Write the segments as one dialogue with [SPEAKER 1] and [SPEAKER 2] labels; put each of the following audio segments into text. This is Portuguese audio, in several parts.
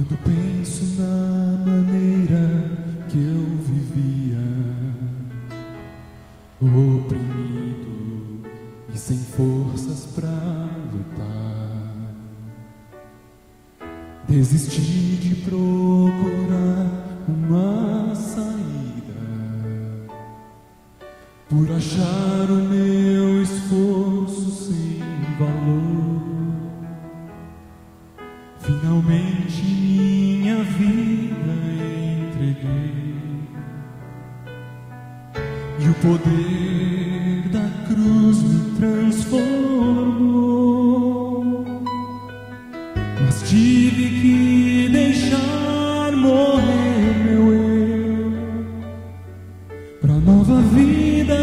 [SPEAKER 1] Quando penso na maneira que eu vivia, oprimido e sem forças pra lutar, desisti de procurar uma saída, por achar o meu esforço sem valor. Finalmente minha vida entreguei, e o poder da cruz me transformou. Mas tive que deixar morrer meu eu, pra nova vida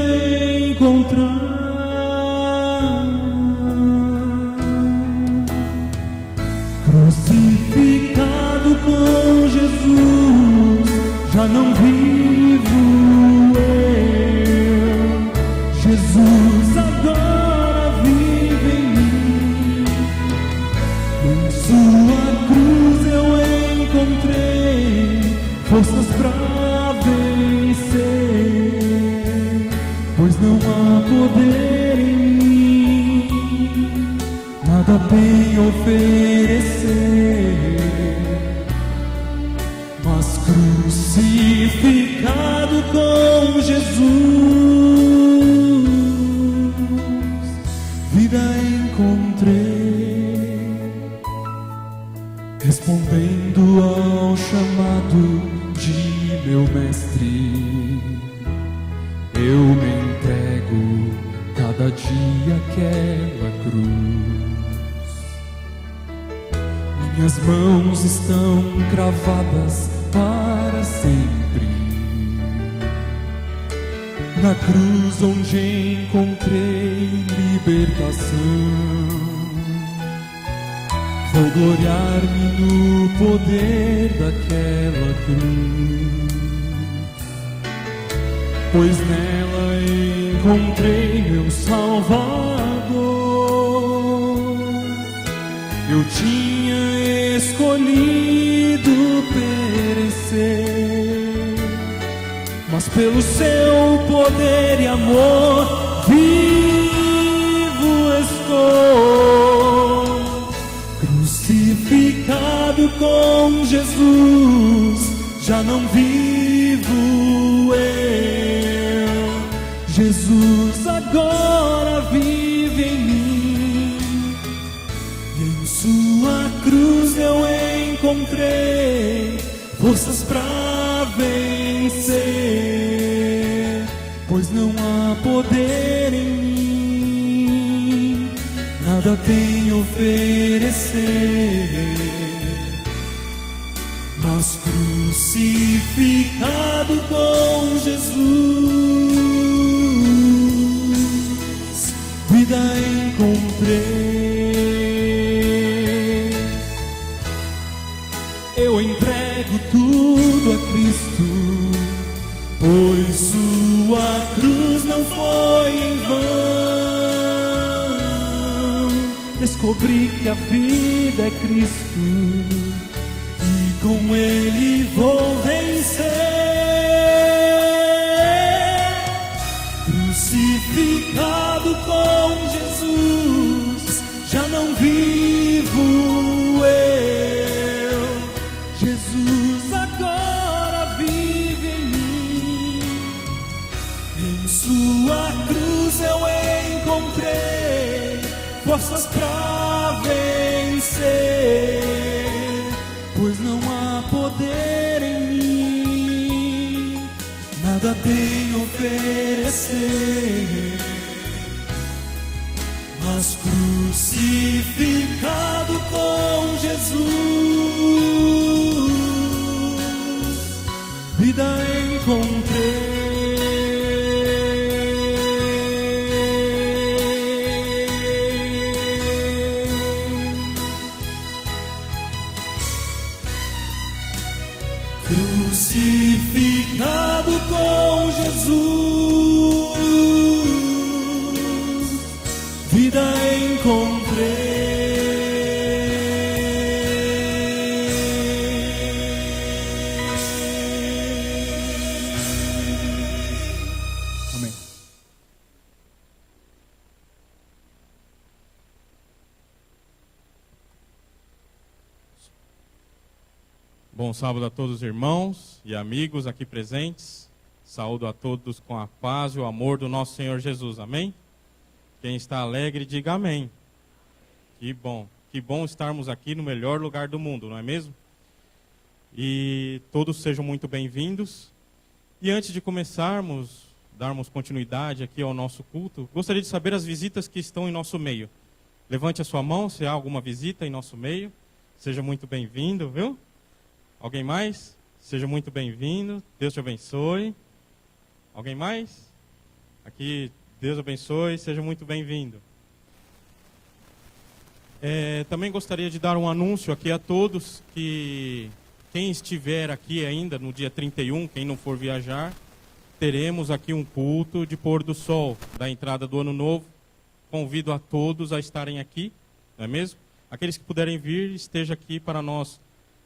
[SPEAKER 1] encontrar. Crucificado com Jesus, já não vivo eu. Jesus agora vive em mim. Em sua cruz eu encontrei forças pra vencer, pois não há poder em mim, nada tem a oferecer. Mas crucificado com Jesus, vida encontrei, respondendo ao chamado de meu mestre. Eu me entrego cada dia àquela cruz. Minhas mãos estão cravadas para sempre na cruz onde encontrei libertação. Vou gloriar-me no poder daquela cruz, pois nela encontrei meu Salvador. Eu tinha escolhido perecer, mas pelo seu poder e amor vivo estou. Crucificado com Jesus, já não vivo eu. Jesus agora vive em mim, e em sua cruz eu encontrei forças pra vencer, pois não há poder em mim, nada tem a oferecer. Mas crucificado com Jesus, vida encontrei. Eu entrego tudo a Cristo, pois sua cruz não foi em vão. Descobri que a vida é Cristo, e com Ele vou vencer. Crucificado com Jesus, já não vivo eu. Jesus agora vive em mim, em sua cruz eu encontrei forças pra vencer, pois não há poder em mim, nada tem a oferecer. Mas crucificado com Jesus, vida encontrei. Crucificado com Jesus, vida encontrei. Bom sábado a todos os irmãos e amigos aqui presentes. Saúdo a todos com a paz e o amor do nosso Senhor Jesus. Amém? Quem está alegre, diga amém. Que bom estarmos aqui no melhor lugar do mundo, não é mesmo? E todos sejam muito bem-vindos. E antes de começarmos, darmos continuidade aqui ao nosso culto, gostaria de saber as visitas que estão em nosso meio. Levante a sua mão se há alguma visita em nosso meio. Seja muito bem-vindo, viu? Alguém mais? Seja muito bem-vindo. Deus te abençoe. Alguém mais? Aqui, Deus abençoe. Seja muito bem-vindo. Também gostaria de dar um anúncio aqui a todos que quem estiver aqui ainda no dia 31, quem não for viajar, teremos aqui um culto de pôr do sol da entrada do ano novo. Convido a todos a estarem aqui, não é mesmo? Aqueles que puderem vir, esteja aqui para nós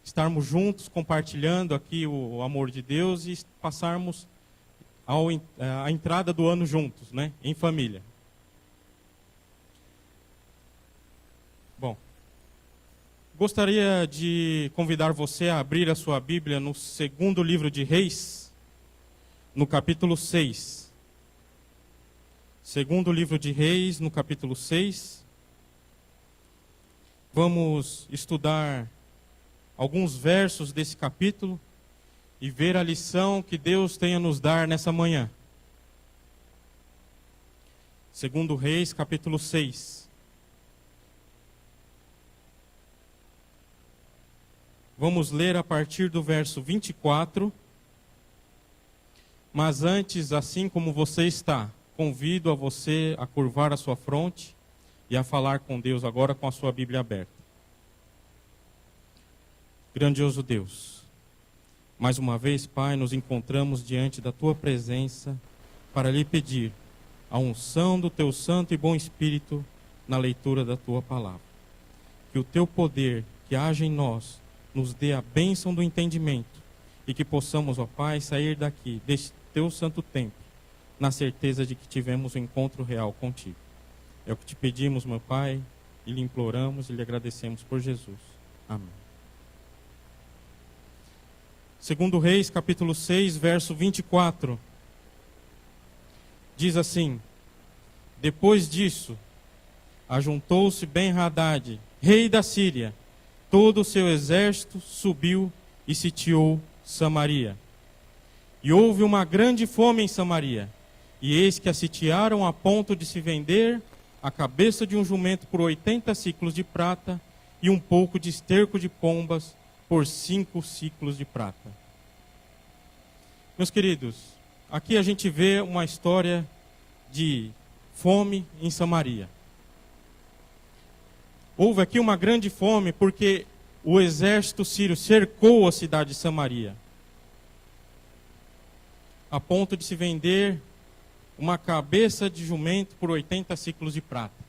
[SPEAKER 1] estarmos juntos, compartilhando aqui o amor de Deus e passarmos a entrada do ano juntos, né? Em família. Bom, gostaria de convidar você a abrir a sua Bíblia no segundo livro de Reis, no capítulo 6. Segundo livro de Reis, no capítulo 6. Vamos estudar alguns versos desse capítulo e ver a lição que Deus tem a nos dar nessa manhã. Segundo Reis, capítulo 6. Vamos ler a partir do verso 24. Mas antes, assim como você está, convido a você a curvar a sua fronte e a falar com Deus agora com a sua Bíblia aberta. Grandioso Deus, mais uma vez, Pai, nos encontramos diante da Tua presença para lhe pedir a unção do Teu Santo e Bom Espírito na leitura da Tua palavra. Que o Teu poder que age em nós nos dê a bênção do entendimento e que possamos, ó Pai, sair daqui, deste Teu santo templo, na certeza de que tivemos um encontro real contigo. É o que te pedimos, meu Pai, e lhe imploramos e lhe agradecemos por Jesus. Amém. Segundo Reis, capítulo 6, verso 24. Diz assim: Depois disso, ajuntou-se Ben-Hadad, rei da Síria, todo o seu exército subiu e sitiou Samaria. E houve uma grande fome em Samaria, e eis que a sitiaram a ponto de se vender a cabeça de um jumento por 80 siclos de prata e um pouco de esterco de pombas por 5 siclos de prata. Meus queridos, aqui a gente vê uma história de fome em Samaria. Houve aqui uma grande fome porque o exército sírio cercou a cidade de Samaria, a ponto de se vender uma cabeça de jumento por 80 siclos de prata.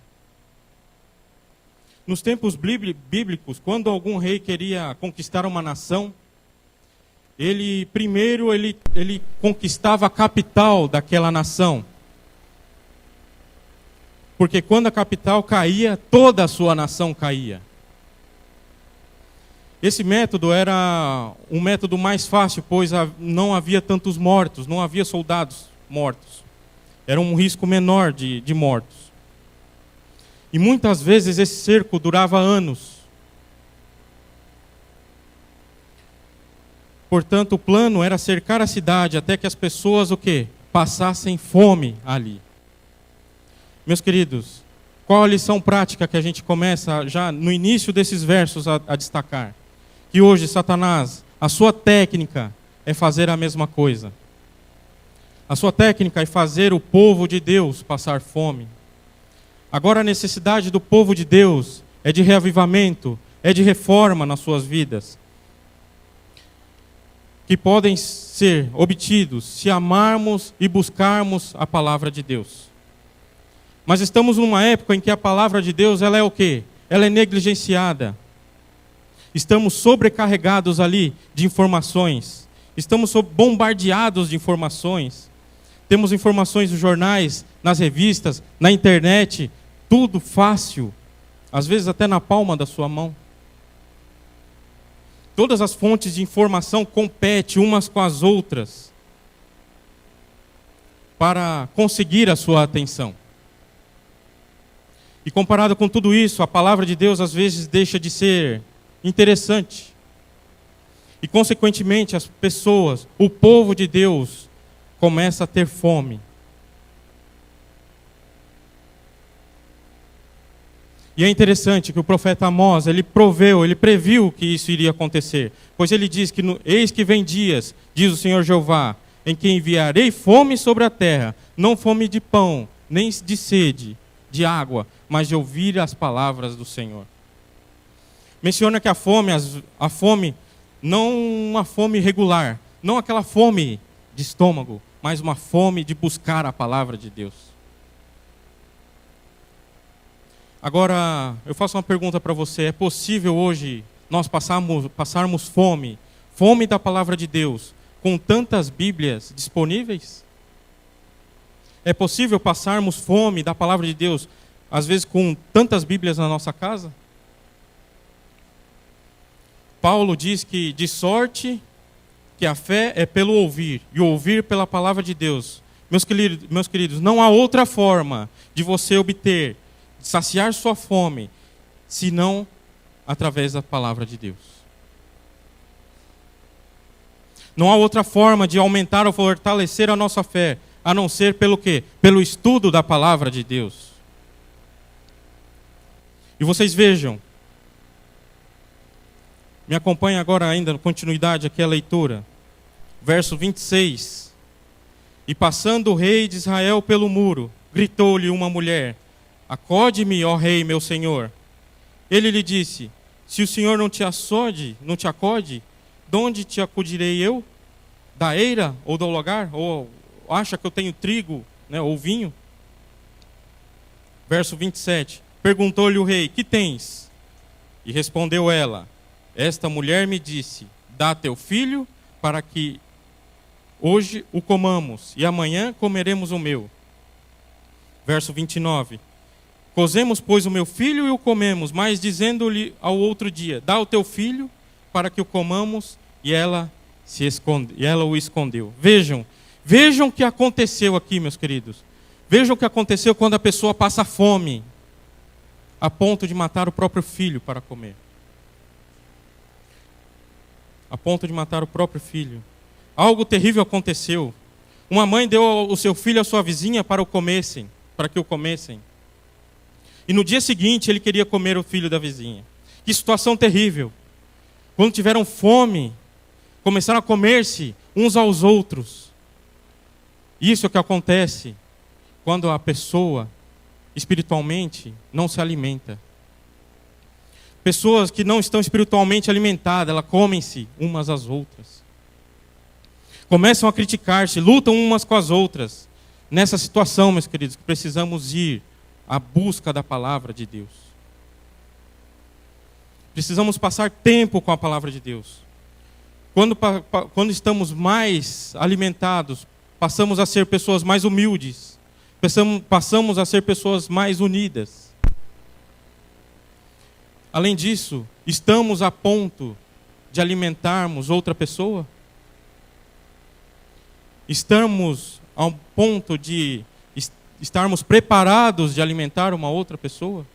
[SPEAKER 1] Nos tempos bíblicos, quando algum rei queria conquistar uma nação, ele conquistava a capital daquela nação. Porque quando a capital caía, toda a sua nação caía. Esse método era um método mais fácil, pois não havia tantos mortos, não havia soldados mortos. Era um risco menor de mortos. E muitas vezes esse cerco durava anos. Portanto, o plano era cercar a cidade até que as pessoas passassem fome ali. Meus queridos, qual a lição prática que a gente começa já no início desses versos a destacar? Que hoje, Satanás, a sua técnica é fazer a mesma coisa. A sua técnica é fazer o povo de Deus passar fome. Agora a necessidade do povo de Deus é de reavivamento, é de reforma nas suas vidas, que podem ser obtidos se amarmos e buscarmos a palavra de Deus. Mas estamos numa época em que a palavra de Deus, ela é o quê? Ela é negligenciada. Estamos sobrecarregados ali de informações. Estamos bombardeados de informações. Temos informações nos jornais, nas revistas, na internet, tudo fácil, às vezes até na palma da sua mão. Todas as fontes de informação competem umas com as outras para conseguir a sua atenção. E comparado com tudo isso, a palavra de Deus às vezes deixa de ser interessante. E consequentemente as pessoas, o povo de Deus, começa a ter fome. E é interessante que o profeta Amós, ele previu que isso iria acontecer. Pois ele diz que, eis que vem dias, diz o Senhor Jeová, em que enviarei fome sobre a terra, não fome de pão, nem de sede, de água, mas de ouvir as palavras do Senhor. Menciona que a fome, não uma fome regular, não aquela fome de estômago, mas uma fome de buscar a palavra de Deus. Agora, eu faço uma pergunta para você. É possível hoje nós passarmos fome da palavra de Deus, com tantas Bíblias disponíveis? É possível passarmos fome da palavra de Deus, às vezes com tantas Bíblias na nossa casa? Paulo diz que de sorte que a fé é pelo ouvir, e o ouvir pela palavra de Deus. Meus queridos, não há outra forma de você obter, saciar sua fome, senão através da palavra de Deus. Não há outra forma de aumentar ou fortalecer a nossa fé, a não ser pelo quê? Pelo estudo da palavra de Deus. E vocês vejam, me acompanhem agora ainda, na continuidade aqui a leitura. Verso 26. E passando o rei de Israel pelo muro, gritou-lhe uma mulher: acode-me, ó rei, meu senhor. Ele lhe disse: se o senhor não te acode, de onde te acudirei eu? Da eira ou do lugar? Ou acha que eu tenho trigo, né, ou vinho? Verso 27. Perguntou-lhe o rei: que tens? E respondeu ela: esta mulher me disse: dá teu filho, para que hoje o comamos, e amanhã comeremos o meu. Verso 29. Cozemos, pois, o meu filho e o comemos, mas dizendo-lhe ao outro dia: dá o teu filho, para que o comamos, e ela o escondeu. Vejam o que aconteceu aqui, meus queridos. Vejam o que aconteceu quando a pessoa passa fome, a ponto de matar o próprio filho para comer. A ponto de matar o próprio filho. Algo terrível aconteceu. Uma mãe deu o seu filho à sua vizinha para que o comessem. E no dia seguinte ele queria comer o filho da vizinha. Que situação terrível. Quando tiveram fome, começaram a comer-se uns aos outros. Isso é o que acontece quando a pessoa espiritualmente não se alimenta. Pessoas que não estão espiritualmente alimentadas, elas comem-se umas às outras. Começam a criticar-se, lutam umas com as outras. Nessa situação, meus queridos, que precisamos ir à busca da palavra de Deus. Precisamos passar tempo com a palavra de Deus. Quando estamos mais alimentados, passamos a ser pessoas mais humildes. Passamos a ser pessoas mais unidas. Além disso, estamos a ponto de alimentarmos outra pessoa? Estamos a um ponto de estarmos preparados de alimentar uma outra pessoa?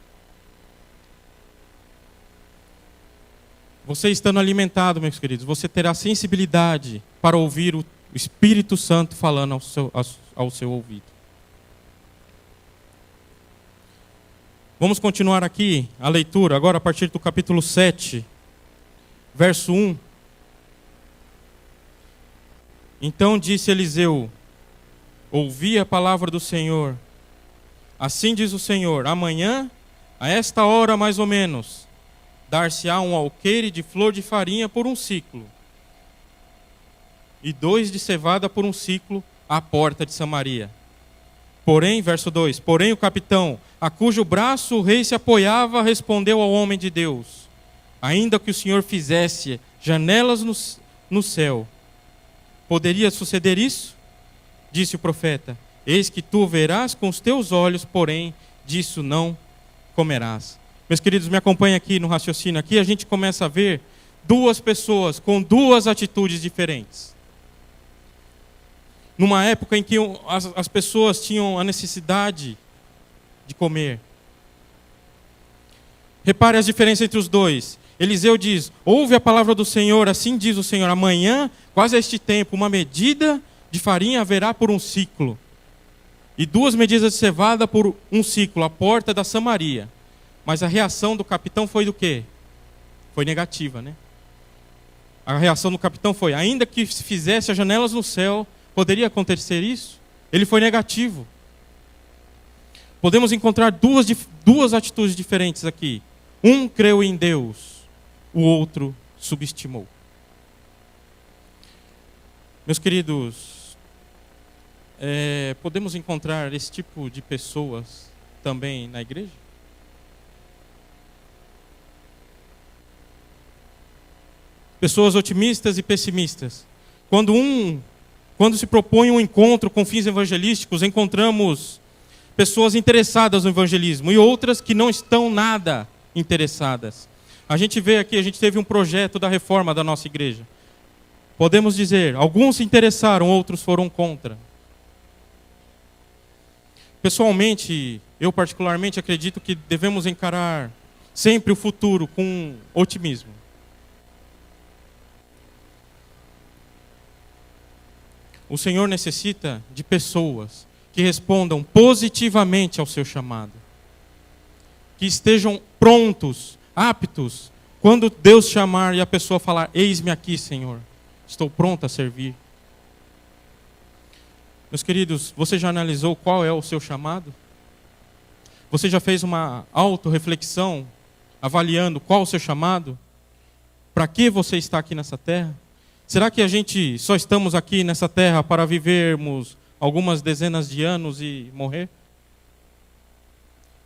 [SPEAKER 1] Você estando alimentado, meus queridos, você terá sensibilidade para ouvir o Espírito Santo falando ao seu ouvido. Vamos continuar aqui a leitura, agora a partir do capítulo 7, verso 1. Então disse Eliseu: ouvi a palavra do Senhor. Assim diz o Senhor: amanhã, a esta hora mais ou menos, dar-se-á um alqueire de flor de farinha por um siclo, e 2 de cevada por um siclo à porta de Samaria. Porém, verso 2, porém o capitão, a cujo braço o rei se apoiava, respondeu ao homem de Deus: ainda que o Senhor fizesse janelas no céu, poderia suceder isso? Disse o profeta: eis que tu verás com os teus olhos, porém disso não comerás. Meus queridos, me acompanhem aqui no raciocínio. Aqui a gente começa a ver duas pessoas com duas atitudes diferentes. Numa época em que as pessoas tinham a necessidade de comer. Repare as diferenças entre os dois. Eliseu diz: ouve a palavra do Senhor, assim diz o Senhor, amanhã, quase a este tempo, uma medida de farinha haverá por um ciclo, e 2 medidas de cevada por um ciclo, à porta da Samaria. Mas a reação do capitão foi do quê? Foi negativa, né? A reação do capitão foi: ainda que se fizesse as janelas no céu, poderia acontecer isso? Ele foi negativo. Podemos encontrar duas atitudes diferentes aqui. Um creu em Deus, o outro subestimou. Meus queridos, podemos encontrar esse tipo de pessoas também na igreja? Pessoas otimistas e pessimistas. Quando se propõe um encontro com fins evangelísticos, encontramos pessoas interessadas no evangelismo e outras que não estão nada interessadas. A gente teve um projeto da reforma da nossa igreja. Podemos dizer, alguns se interessaram, outros foram contra. Pessoalmente, eu particularmente acredito que devemos encarar sempre o futuro com otimismo. O Senhor necessita de pessoas que respondam positivamente ao seu chamado. Que estejam prontos, aptos, quando Deus chamar e a pessoa falar: eis-me aqui, Senhor, estou pronto a servir. Meus queridos, você já analisou qual é o seu chamado? Você já fez uma autorreflexão, avaliando qual é o seu chamado? Para que você está aqui nessa terra? Será que a gente só estamos aqui nessa terra para vivermos algumas dezenas de anos e morrer?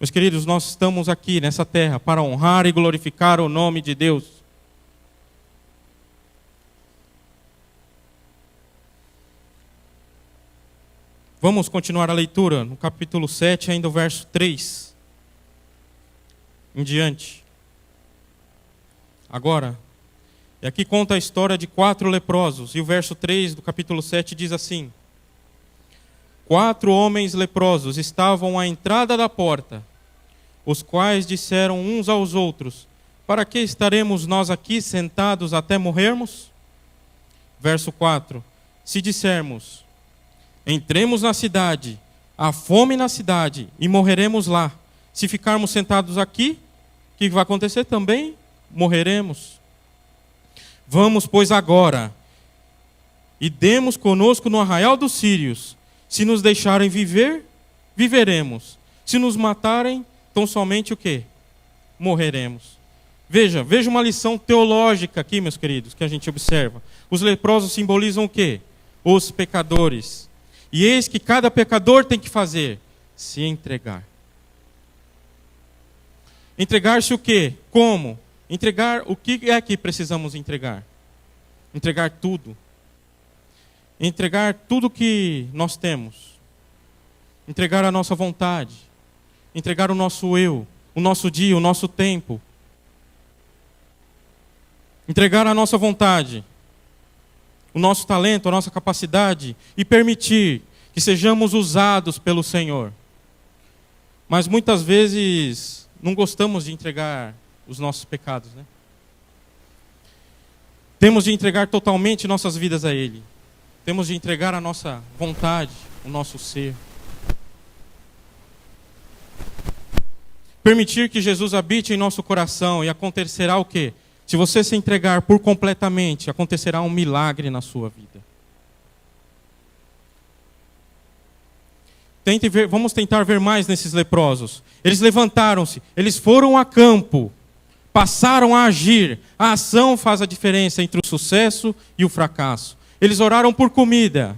[SPEAKER 1] Meus queridos, nós estamos aqui nessa terra para honrar e glorificar o nome de Deus. Vamos continuar a leitura no capítulo 7, ainda o verso 3 em diante. Agora, e aqui conta a história de 4 leprosos, e o verso 3 do capítulo 7 diz assim: 4 homens leprosos estavam à entrada da porta, os quais disseram uns aos outros: para que estaremos nós aqui sentados até morrermos? Verso 4: se dissermos: entremos na cidade, há fome na cidade, e morreremos lá. Se ficarmos sentados aqui, o que vai acontecer? Também morreremos. Vamos, pois, agora, e demos conosco no arraial dos sírios. Se nos deixarem viver, viveremos. Se nos matarem, tão somente o quê? Morreremos. Veja uma lição teológica aqui, meus queridos, que a gente observa. Os leprosos simbolizam o quê? Os pecadores. E eis que cada pecador tem que fazer: se entregar. Entregar-se o quê? Como? Entregar o que é que precisamos entregar? Entregar tudo. Entregar tudo que nós temos. Entregar a nossa vontade. Entregar o nosso eu, o nosso dia, o nosso tempo. Entregar a nossa vontade, o nosso talento, a nossa capacidade e permitir que sejamos usados pelo Senhor. Mas muitas vezes não gostamos de entregar os nossos pecados, né? Temos de entregar totalmente nossas vidas a Ele. Temos de entregar a nossa vontade, o nosso ser. Permitir que Jesus habite em nosso coração, e acontecerá o quê? Se você se entregar por completamente, acontecerá um milagre na sua vida. Vamos tentar ver mais nesses leprosos. Eles levantaram-se, eles foram a campo, passaram a agir. A ação faz a diferença entre o sucesso e o fracasso. Eles oraram por comida.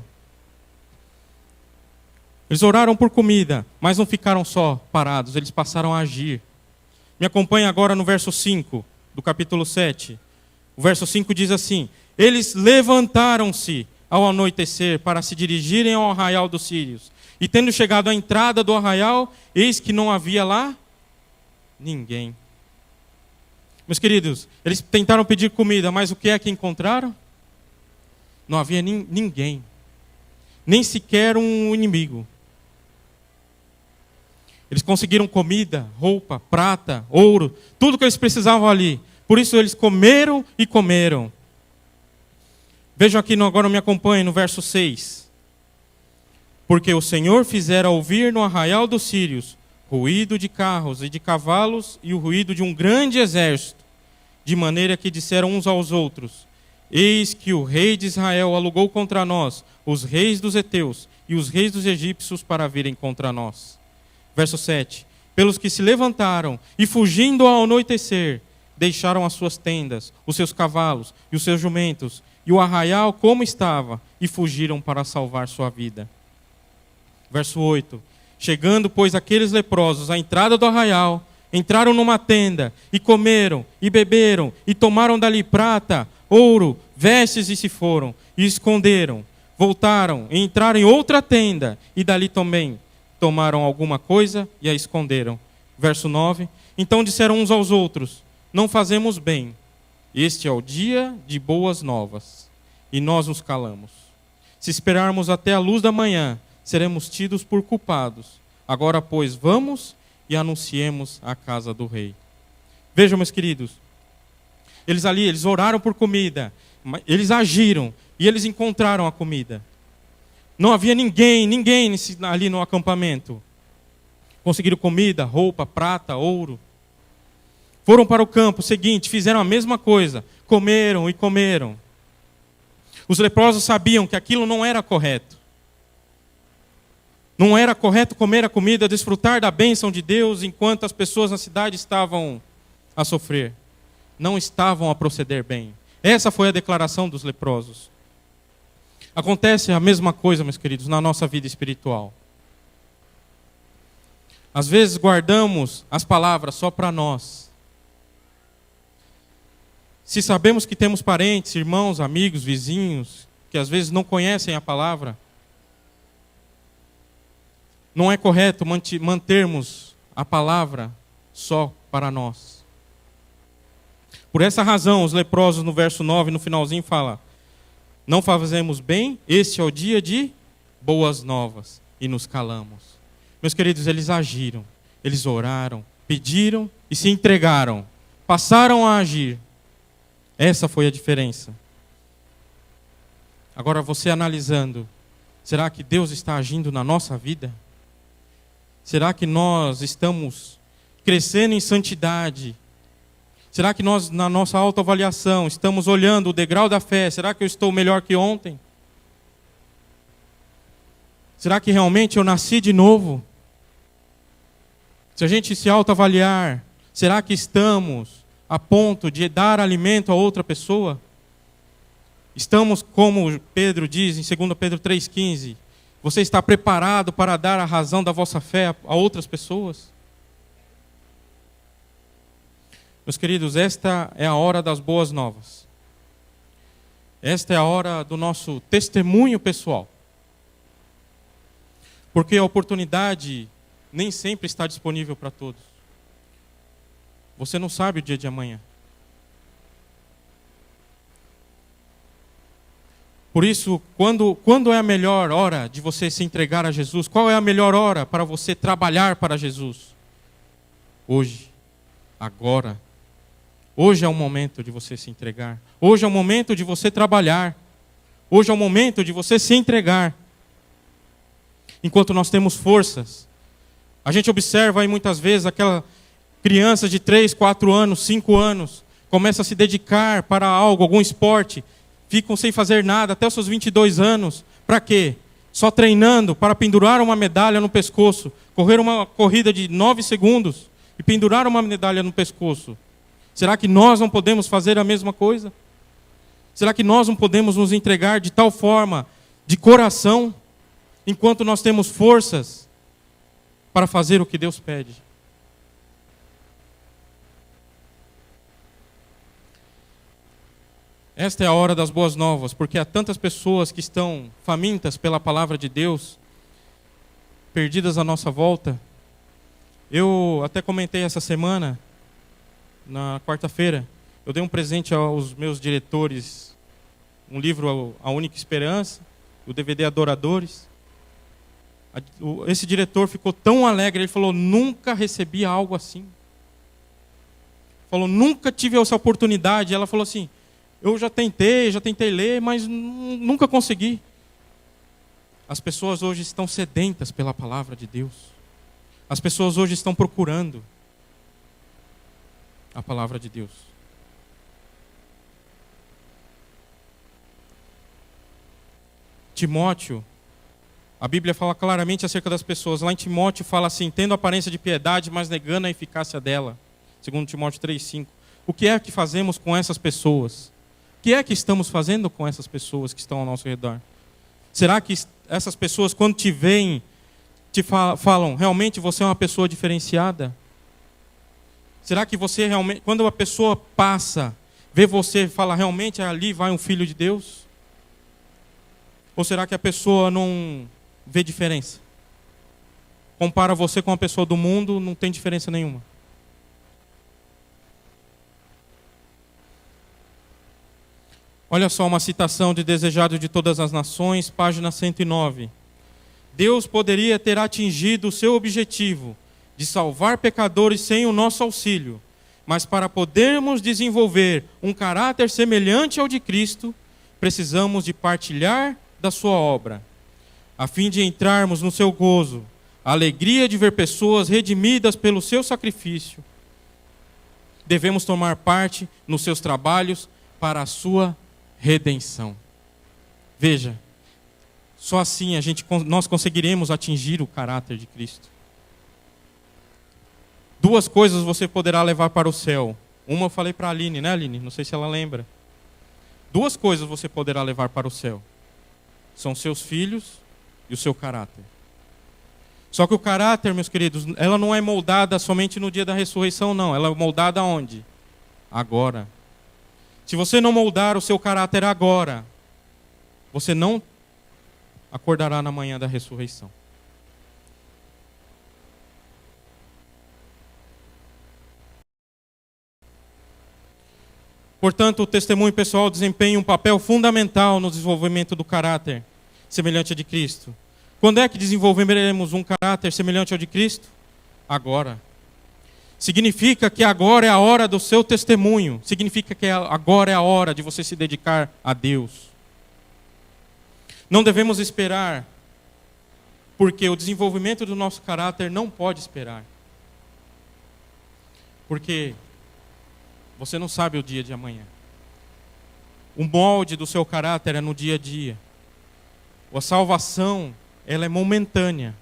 [SPEAKER 1] Mas não ficaram só parados, eles passaram a agir. Me acompanhe agora no verso 5 do capítulo 7. O verso 5 diz assim: eles levantaram-se ao anoitecer para se dirigirem ao arraial dos sírios. E tendo chegado à entrada do arraial, eis que não havia lá ninguém. Meus queridos, eles tentaram pedir comida, mas o que é que encontraram? Não havia ninguém, nem sequer um inimigo. Eles conseguiram comida, roupa, prata, ouro, tudo que eles precisavam ali. Por isso eles comeram e comeram. Vejam aqui, agora me acompanhem no verso 6. Porque o Senhor fizera ouvir no arraial dos sírios ruído de carros e de cavalos e o ruído de um grande exército, de maneira que disseram uns aos outros: eis que o rei de Israel alugou contra nós os reis dos heteus e os reis dos egípcios para virem contra nós. Verso 7. Pelos que se levantaram e fugindo ao anoitecer, deixaram as suas tendas, os seus cavalos e os seus jumentos e o arraial como estava e fugiram para salvar sua vida. Verso 8. Chegando, pois, aqueles leprosos à entrada do arraial, entraram numa tenda e comeram e beberam e tomaram dali prata, ouro, vestes e se foram e esconderam. Voltaram e entraram em outra tenda e dali também tomaram alguma coisa e a esconderam. Verso 9. Então disseram uns aos outros: não fazemos bem. Este é o dia de boas novas. E nós nos calamos. Se esperarmos até a luz da manhã, seremos tidos por culpados. Agora, pois, vamos e anunciemos a casa do rei. Vejam, meus queridos, eles oraram por comida, eles agiram e eles encontraram a comida. Não havia ninguém ali no acampamento. Conseguiram comida, roupa, prata, ouro. Foram para o campo seguinte, fizeram a mesma coisa, comeram e comeram. Os leprosos sabiam que aquilo não era correto. Não era correto comer a comida, desfrutar da bênção de Deus, enquanto as pessoas na cidade estavam a sofrer. Não estavam a proceder bem. Essa foi a declaração dos leprosos. Acontece a mesma coisa, meus queridos, na nossa vida espiritual. Às vezes guardamos as palavras só para nós. Se sabemos que temos parentes, irmãos, amigos, vizinhos, que às vezes não conhecem a palavra, não é correto mantermos a palavra só para nós. Por essa razão, os leprosos no verso 9, no finalzinho, fala: não fazemos bem, este é o dia de boas novas, e nos calamos. Meus queridos, eles agiram, eles oraram, pediram e se entregaram, passaram a agir. Essa foi a diferença. Agora, você analisando, será que Deus está agindo na nossa vida? Será que nós estamos crescendo em santidade? Será que nós, na nossa autoavaliação, estamos olhando o degrau da fé? Será que eu estou melhor que ontem? Será que realmente eu nasci de novo? Se a gente se autoavaliar, será que estamos a ponto de dar alimento a outra pessoa? Estamos, como Pedro diz em 2 Pedro 3,15, você está preparado para dar a razão da vossa fé a outras pessoas? Meus queridos, esta é a hora das boas novas. Esta é a hora do nosso testemunho pessoal. Porque a oportunidade nem sempre está disponível para todos. Você não sabe o dia de amanhã. Por isso, quando é a melhor hora de você se entregar a Jesus? Qual é a melhor hora para você trabalhar para Jesus? Hoje, agora. Hoje é o momento de você se entregar. Hoje é o momento de você trabalhar. Hoje é o momento de você se entregar. Enquanto nós temos forças. A gente observa aí muitas vezes aquela criança de 3, 4 anos, 5 anos, começa a se dedicar para algo, algum esporte, ficam sem fazer nada até os seus 22 anos. Para quê? Só treinando para pendurar uma medalha no pescoço, correr uma corrida de 9 segundos e pendurar uma medalha no pescoço. Será que nós não podemos fazer a mesma coisa? Será que nós não podemos nos entregar de tal forma, de coração, enquanto nós temos forças para fazer o que Deus pede? Esta é a hora das boas novas, porque há tantas pessoas que estão famintas pela palavra de Deus, perdidas à nossa volta. Eu até comentei essa semana na quarta-feira, eu dei um presente aos meus diretores, um livro, A Única Esperança, o DVD Adoradores. Esse diretor ficou tão alegre, ele falou, nunca recebi algo assim. Falou, nunca tive essa oportunidade. Ela falou assim, eu já tentei ler, mas nunca consegui. As pessoas hoje estão sedentas pela palavra de Deus. As pessoas hoje estão procurando a palavra de Deus. Timóteo, a Bíblia fala claramente acerca das pessoas. Lá em Timóteo fala assim, tendo aparência de piedade, mas negando a eficácia dela. Segundo Timóteo 3,5. O que é que fazemos com essas pessoas? O que é que estamos fazendo com essas pessoas que estão ao nosso redor? Será que essas pessoas, quando te veem, te falam, realmente você é uma pessoa diferenciada? Será que você realmente, quando a pessoa passa, vê você e fala, realmente ali vai um filho de Deus? Ou será que a pessoa não vê diferença? Compara você com uma pessoa do mundo, não tem diferença nenhuma. Olha só uma citação de Desejado de Todas as Nações, página 109. Deus poderia ter atingido o seu objetivo de salvar pecadores sem o nosso auxílio, mas para podermos desenvolver um caráter semelhante ao de Cristo, precisamos de partilhar da sua obra, a fim de entrarmos no seu gozo, a alegria de ver pessoas redimidas pelo seu sacrifício. Devemos tomar parte nos seus trabalhos para a sua redenção. Veja, só assim nós conseguiremos atingir o caráter de Cristo. Duas coisas você poderá levar para o céu. Uma eu falei para a Aline, né, Aline? Não sei se ela lembra. Duas coisas você poderá levar para o céu. São seus filhos e o seu caráter. Só que o caráter, meus queridos, ela não é moldada somente no dia da ressurreição, não. Ela é moldada onde? Agora. Se você não moldar o seu caráter agora, você não acordará na manhã da ressurreição. Portanto, o testemunho pessoal desempenha um papel fundamental no desenvolvimento do caráter semelhante ao de Cristo. Quando é que desenvolveremos um caráter semelhante ao de Cristo? Agora. Significa que agora é a hora do seu testemunho. Significa que agora é a hora de você se dedicar a Deus. Não devemos esperar, porque o desenvolvimento do nosso caráter não pode esperar. Porque você não sabe o dia de amanhã. O molde do seu caráter é no dia a dia. A salvação, ela é momentânea.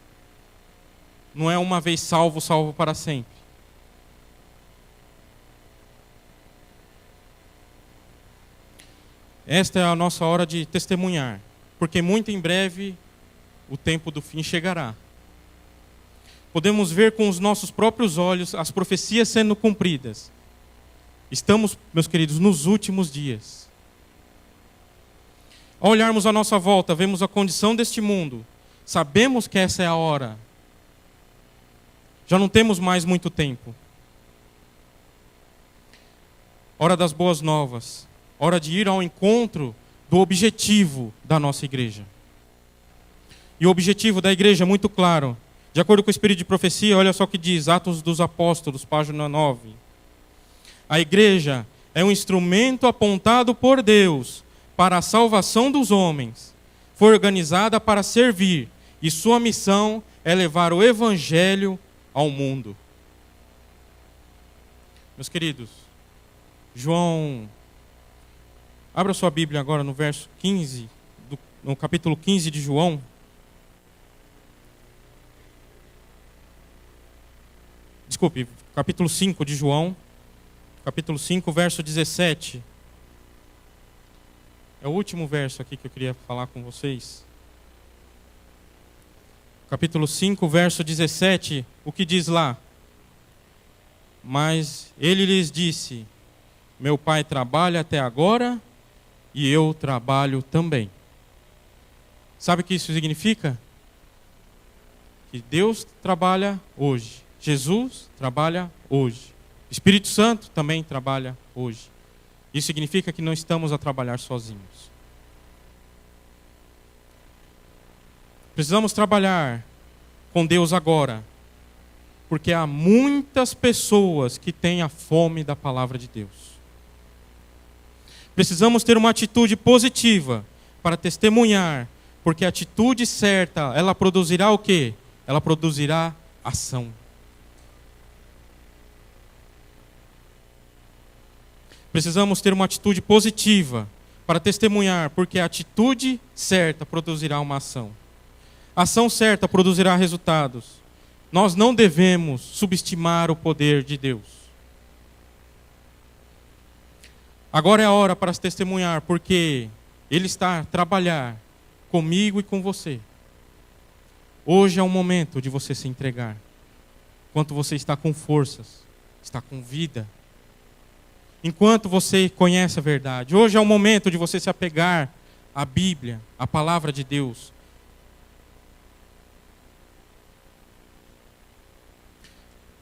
[SPEAKER 1] Não é uma vez salvo, salvo para sempre. Esta é a nossa hora de testemunhar, porque muito em breve o tempo do fim chegará. Podemos ver com os nossos próprios olhos as profecias sendo cumpridas. Estamos, meus queridos, nos últimos dias. Ao olharmos à nossa volta, vemos a condição deste mundo. Sabemos que essa é a hora. Já não temos mais muito tempo. Hora das boas novas. Hora de ir ao encontro do objetivo da nossa igreja. E o objetivo da igreja é muito claro. De acordo com o Espírito de Profecia, olha só o que diz, Atos dos Apóstolos, página 9. A igreja é um instrumento apontado por Deus para a salvação dos homens. Foi organizada para servir e sua missão é levar o evangelho ao mundo. Meus queridos, João, abra sua Bíblia agora no verso 15, no capítulo 15 de João. Desculpe, capítulo 5 de João. Capítulo 5, verso 17. É o último verso aqui que eu queria falar com vocês. Capítulo 5, verso 17. O que diz lá? Mas ele lhes disse: meu pai trabalha até agora e eu trabalho também. Sabe o que isso significa? Que Deus trabalha hoje. Jesus trabalha hoje. Espírito Santo também trabalha hoje. Isso significa que não estamos a trabalhar sozinhos. Precisamos trabalhar com Deus agora, porque há muitas pessoas que têm a fome da palavra de Deus. Precisamos ter uma atitude positiva para testemunhar, porque a atitude certa, ela produzirá o quê? Ela produzirá ação. Precisamos ter uma atitude positiva para testemunhar, porque a atitude certa produzirá uma ação. A ação certa produzirá resultados. Nós não devemos subestimar o poder de Deus. Agora é a hora para se testemunhar, porque Ele está a trabalhar comigo e com você. Hoje é o momento de você se entregar. Enquanto você está com forças, está com vida. Enquanto você conhece a verdade. Hoje é o momento de você se apegar à Bíblia, à palavra de Deus.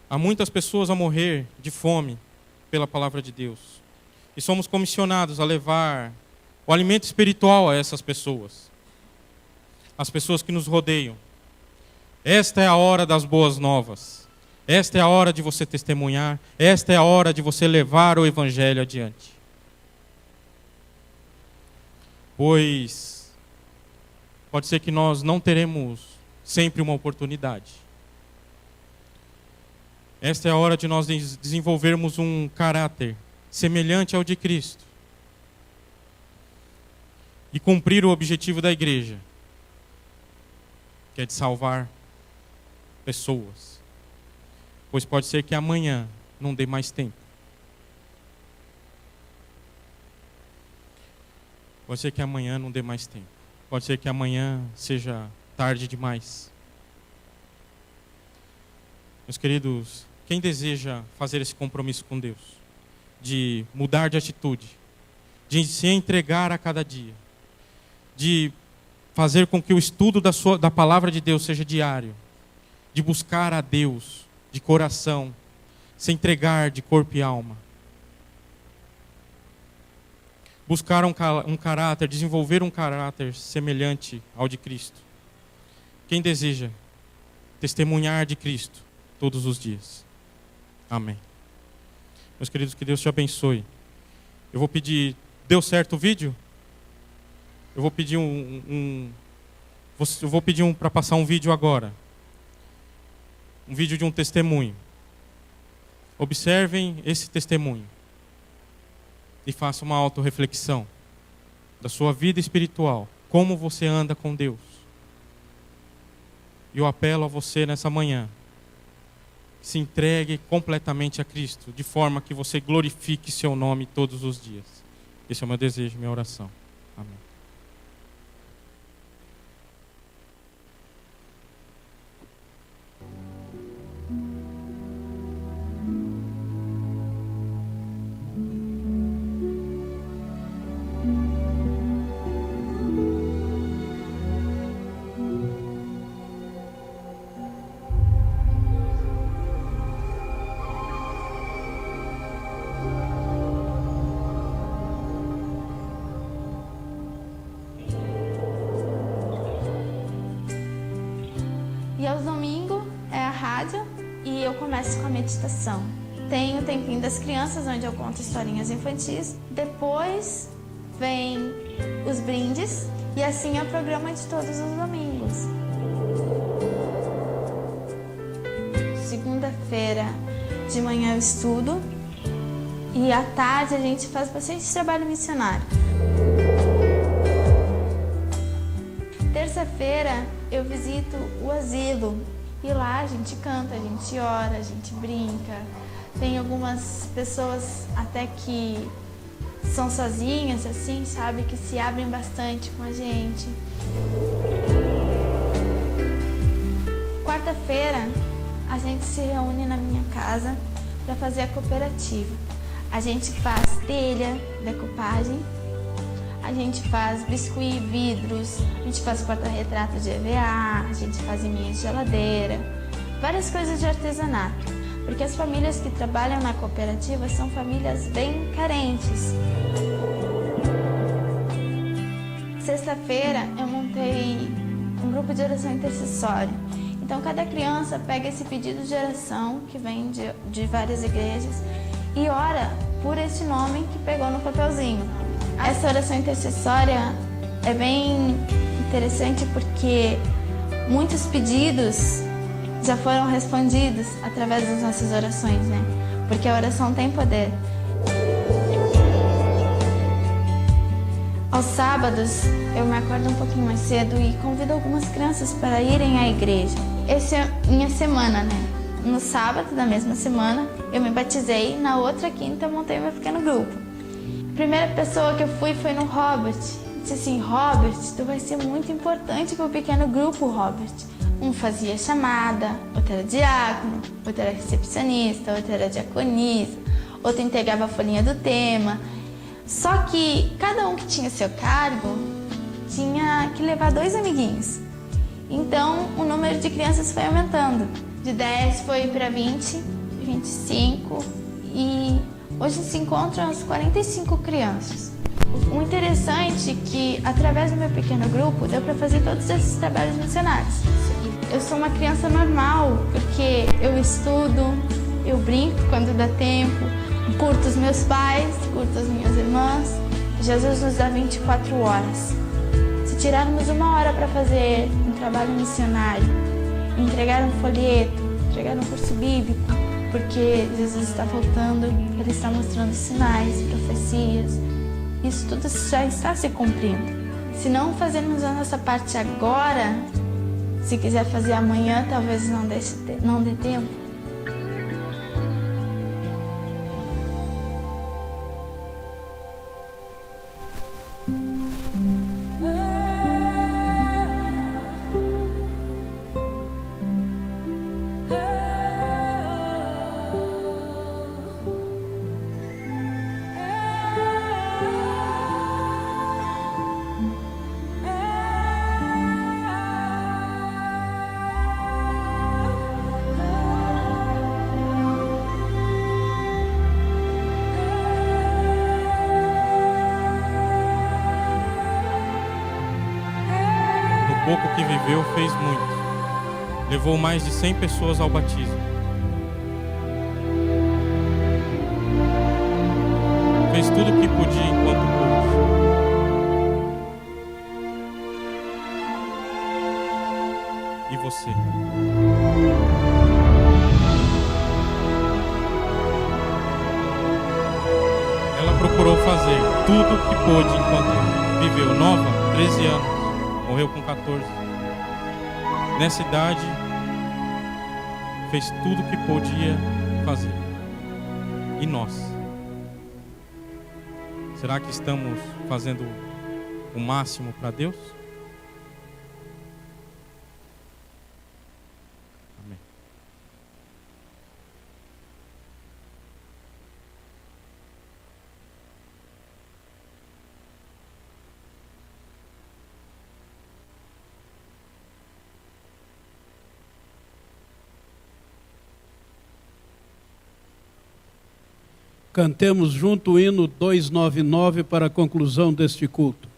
[SPEAKER 1] Há muitas pessoas a morrer de fome pela palavra de Deus. E somos comissionados a levar o alimento espiritual a essas pessoas. As pessoas que nos rodeiam. Esta é a hora das boas novas. Esta é a hora de você testemunhar. Esta é a hora de você levar o evangelho adiante. Pois pode ser que nós não teremos sempre uma oportunidade. Esta é a hora de nós desenvolvermos um caráter semelhante ao de Cristo. E cumprir o objetivo da igreja, que é de salvar pessoas. Pois pode ser que amanhã não dê mais tempo. Pode ser que amanhã não dê mais tempo. Pode ser que amanhã seja tarde demais. Meus queridos, quem deseja fazer esse compromisso com Deus, de mudar de atitude, de se entregar a cada dia, de fazer com que o estudo da palavra de Deus seja diário, de buscar a Deus de coração, se entregar de corpo e alma, buscar um caráter, desenvolver um caráter semelhante ao de Cristo. Quem deseja testemunhar de Cristo todos os dias. Amém. Meus queridos, que Deus te abençoe. Eu vou pedir... Deu certo o vídeo? Eu vou pedir eu vou pedir para passar um vídeo agora. Um vídeo de um testemunho. Observem esse testemunho. E façam uma autorreflexão da sua vida espiritual. Como você anda com Deus. E eu apelo a você nessa manhã. Se entregue completamente a Cristo, de forma que você glorifique seu nome todos os dias. Esse é o meu desejo, minha oração. Amém.
[SPEAKER 2] E aos domingos é a rádio e eu começo com a meditação. Tem o tempinho das crianças, onde eu conto historinhas infantis. Depois vem os brindes e assim é o programa de todos os domingos. Segunda-feira de manhã eu estudo e à tarde a gente faz bastante trabalho missionário. Terça-feira eu visito o asilo e lá a gente canta, a gente ora, a gente brinca. Tem algumas pessoas até que são sozinhas, assim, sabe, que se abrem bastante com a gente. Quarta-feira a gente se reúne na minha casa para fazer a cooperativa. A gente faz telha, decupagem. A gente faz biscuit, vidros, a gente faz porta-retrato de EVA, a gente faz imãs de geladeira, várias coisas de artesanato. porque as famílias que trabalham na cooperativa são famílias bem carentes. Sexta-feira eu montei um grupo de oração intercessória. Então cada criança pega esse pedido de oração que vem de várias igrejas e ora por esse nome que pegou no papelzinho. Essa oração intercessória é bem interessante porque muitos pedidos já foram respondidos através das nossas orações, né? Porque a oração tem poder. Aos sábados, eu me acordo um pouquinho mais cedo e convido algumas crianças para irem à igreja. Essa é minha semana, né? No sábado da mesma semana, eu me batizei. Na outra quinta, eu montei meu pequeno grupo. A primeira pessoa que eu fui foi no Robert. Disse assim: Robert, tu vai ser muito importante para o pequeno grupo, Robert. Um fazia chamada, outro era diácono, outro era recepcionista, outro era diaconisa, outro entregava a folhinha do tema. Só que cada um que tinha seu cargo tinha que levar 2 amiguinhos. Então o número de crianças foi aumentando. De 10 foi para 20, 25 e hoje se encontram as 45 crianças. O interessante é que através do meu pequeno grupo deu para fazer todos esses trabalhos missionários. Eu sou uma criança normal porque eu estudo, eu brinco quando dá tempo, curto os meus pais, curto as minhas irmãs. Jesus nos dá 24 horas. Se tirarmos 1 hora para fazer um trabalho missionário, entregar um folheto, entregar um curso bíblico, porque Jesus está voltando, Ele está mostrando sinais, profecias, isso tudo já está se cumprindo. Se não fazermos a nossa parte agora, se quiser fazer amanhã, talvez não dê tempo.
[SPEAKER 1] Pouco que viveu, fez muito. Levou mais de 100 pessoas ao batismo. Fez tudo o que podia enquanto pôde. E você? Ela procurou fazer tudo o que pôde enquanto viveu. Nova, 13 anos. Morreu com 14. Nessa idade, fez tudo o que podia fazer. E nós? Será que estamos fazendo o máximo para Deus? Amém.
[SPEAKER 3] Cantemos junto o hino 299 para a conclusão deste culto.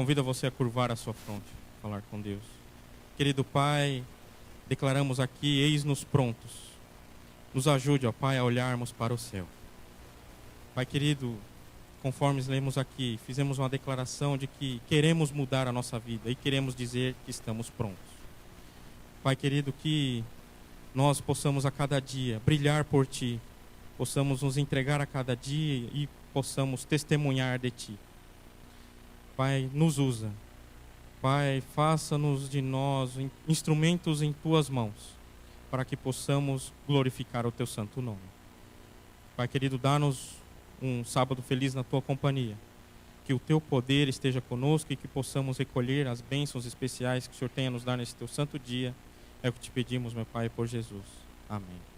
[SPEAKER 1] convido você a curvar a sua fronte, falar com Deus. Querido Pai, declaramos aqui, eis-nos prontos. Nos ajude, ó Pai, a olharmos para o céu. Pai querido, conforme lemos aqui, fizemos uma declaração de que queremos mudar a nossa vida e queremos dizer que estamos prontos. Pai querido, que nós possamos a cada dia brilhar por Ti, possamos nos entregar a cada dia e possamos testemunhar de Ti. Pai, nos usa. Pai, faça-nos de nós instrumentos em Tuas mãos, para que possamos glorificar o Teu santo nome. Pai querido, dá-nos um sábado feliz na Tua companhia. Que o Teu poder esteja conosco e que possamos recolher as bênçãos especiais que o Senhor tem a nos dar nesse Teu santo dia. É o que te pedimos, meu Pai, por Jesus. Amém.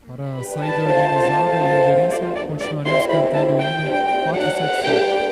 [SPEAKER 4] Para a saída organizada e a gerência, continuaremos cantando o hino 477.